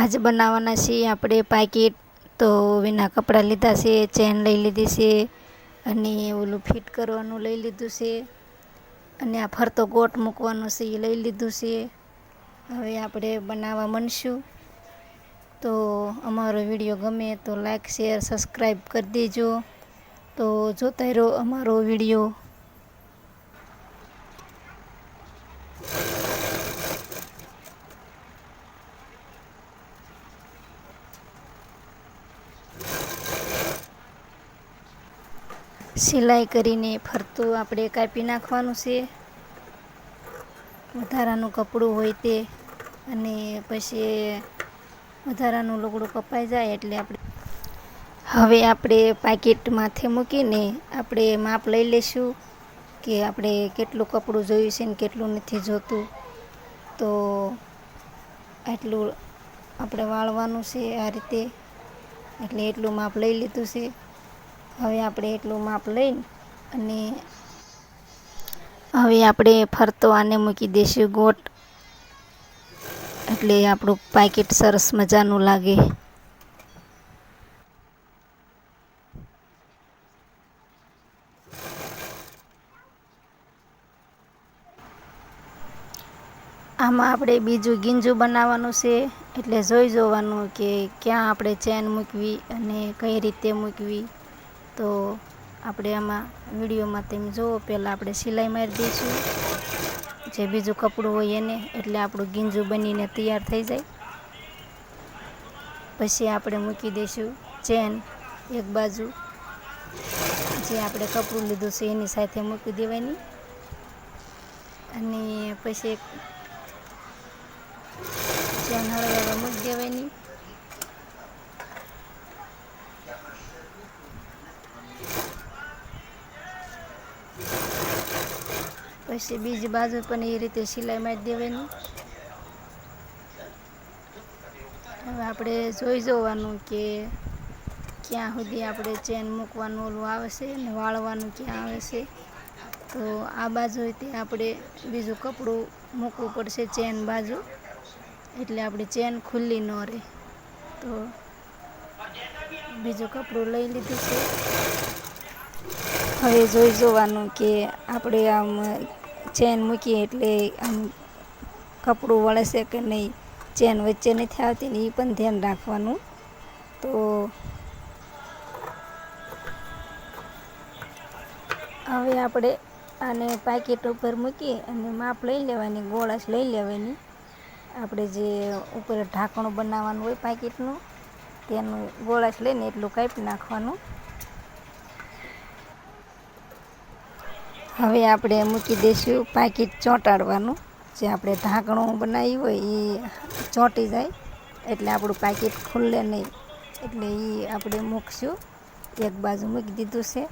આજ બનાવવાના છીએ આપણે પાકીટ. તો વિના કપડાં લીધા છે, ચેન લઈ લીધી છે અને ઓલું ફિટ કરવાનું લઈ લીધું છે અને આ ફરતો ગોટ મૂકવાનો છે એ લઈ લીધું છે. હવે આપણે બનાવવા માંડશું. તો અમારો વિડીયો ગમે તો લાઈક શેર સબસ્ક્રાઈબ કરી દેજો. તો જોતા રહો અમારો વિડીયો. સિલાઈ કરીને ફરતું આપણે કાપી નાખવાનું છે, વધારાનું કપડું હોય તે. અને પછી વધારાનું લુગડું કપાઈ જાય એટલે હવે આપણે પાકીટ માથે મૂકીને આપણે માપ લઈ લઈશું કે આપણે કેટલું કપડું જોયું છે ને કેટલું નથી જોતું. તો આટલું આપણે વાળવાનું છે આ રીતે, એટલે એટલું માપ લઈ લીધું છે. હવે આપણે એટલું માપ લઈને અને હવે આપણે ફરતો આને મૂકી દઈશું ગોટ, એટલે આપણું પાકીટ સરસ મજાનું લાગે. આમાં આપણે બીજું ગીંજું બનાવવાનું છે, એટલે જોઈ જોવાનું કે ક્યાં આપણે ચેન મૂકવી અને કઈ રીતે મૂકવી. તો આપણે આમાં વિડીયોમાં તેમ જુઓ, પહેલાં આપણે સિલાઈ મારી દઈશું જે બીજું કપડું હોય એને, એટલે આપણું ગીંજું બનીને તૈયાર થઈ જાય. પછી આપણે મૂકી દઈશું ચેન એક બાજુ, જે આપણે કપડું લીધું છે એની સાથે મૂકી દેવાની. અને પછી ચેન હળવે મૂકી દેવાની. પછી બીજી બાજુ પણ એ રીતે સિલાઈ મારી દેવાની. હવે આપણે જોઈ જોવાનું કે ક્યાં સુધી આપણે ચેન મૂકવાનું ઓલું આવશે ને વાળવાનું ક્યાં આવે છે. તો આ બાજુથી આપણે બીજું કપડું મૂકવું પડશે ચેન બાજુ, એટલે આપણી ચેન ખુલ્લી ન રહે. તો બીજું કપડું લઈ લીધું છે. હવે જોઈ જોવાનું કે આપણે આમ ચેન મૂકીએ એટલે આમ કપડું વળે છે કે નહીં, ચેન વચ્ચે નથી આવતી ને એ પણ ધ્યાન રાખવાનું. તો હવે આપણે આને પાકીટ ઉપર મૂકી અને માપ લઈ લેવાની, ગોળાશ લઈ લેવાની. આપણે જે ઉપર ઢાંકણું બનાવવાનું હોય પાકીટનું, તેનું ગોળાશ લઈને એટલું કાપી નાખવાનું. હવે આપણે મૂકી દઈશું પાકીટ ચોંટાડવાનું. જે આપણે ઢાંકણું બનાવ્યું હોય એ ચોંટી જાય એટલે આપણું પાકીટ ખુલ્લે નહીં, એટલે એ આપણે મૂકશું. એક બાજુ મૂકી દીધું છે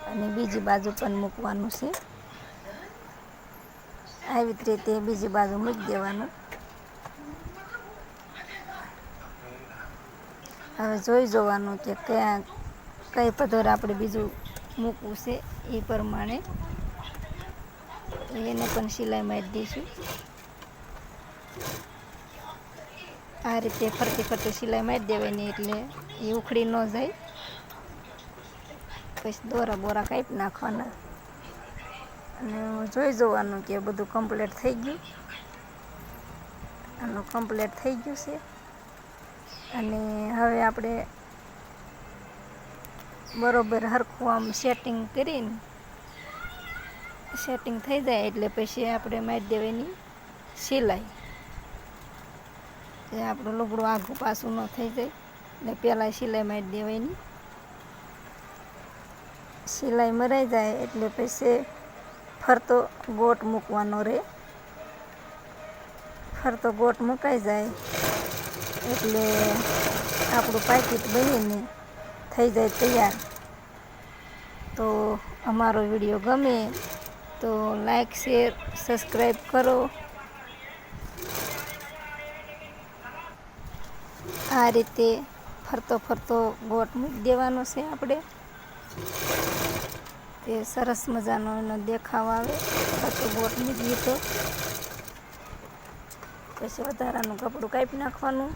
અને બીજી બાજુ પણ મૂકવાનું છે. આવી જ રીતે બીજી બાજુ મૂકી દેવાનું. હવે જોઈ જોવાનું કે ક્યાં કઈ પધોર આપણે બીજું મૂકવું છે એ પ્રમાણે. તો એને પણ સિલાઈ મારી દઈશું. આ રીતે ફરતી ફરતી સિલાઈ મારી દેવાની, એટલે એ ઉખડી ન જાય. પછી દોરા બોરા કાપી નાખવાના અને જોઈ જોવાનું કે બધું કમ્પ્લીટ થઈ ગયું. આનું કમ્પ્લીટ થઈ ગયું છે. અને હવે આપણે બરોબર હરખું આમ સેટિંગ કરીને, સેટિંગ થઈ જાય એટલે પછી આપણે મારી દેવાની સિલાઈ. જે આપણું લુગડું આઘું પાછું ન થઈ જાય એટલે પહેલાં સિલાઈ મારી દેવાની. સિલાઈ મરાઈ જાય એટલે પછી ફરતો ગોટ મૂકવાનો રહે. ફરતો ગોટ મુકાઈ જાય એટલે આપણું પાકીટ બનીને થઈ જાય તૈયાર. તો અમારો વિડીયો ગમે તો લાઈક શેર સબસ્ક્રાઈબ કરો. આ રીતે ફરતો ફરતો ગોટ મૂકી દેવાનો છે આપણે. તે સરસ મજાનો એનો દેખાવ આવે ફરતો ગોટ મૂકીએ તો. પછી વધારાનું કપડું કાપી નાખવાનું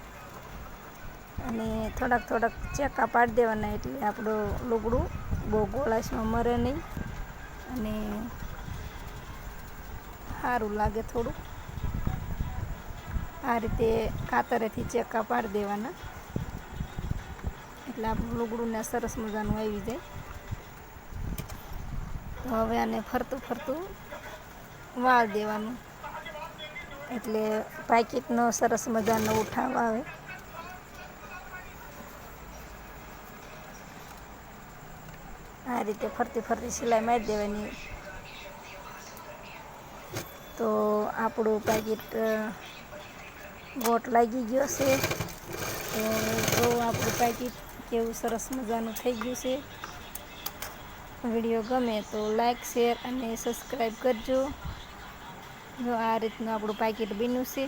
અને થોડાક ચેકા પાડી દેવાના, એટલે આપણું લુગડું બહુ ગોળાશમાં મરે નહીં અને સારું લાગે થોડું. આ રીતે કાતરેથી ચેકા પાડી દેવાના, એટલે આપણું લુગડું ને સરસ મજાનું આવી જાય. તો હવે આને ફરતું વાળ દેવાનું, એટલે પાકીટનો સરસ મજાનો ઉઠાવ આવે. આ રીતે ફરતી સિલાઈ મારી દેવાની. તો આપણું પાકીટ ગોટ લાગી ગયો છે. તો આપણું પાકીટ કેવું સરસ મજાનું થઈ ગયું છે. વિડીયો ગમે તો લાઈક, શેર અને સબસ્ક્રાઈબ કરજો. જો આ રીતનું આપણું પાકીટ બન્યું છે.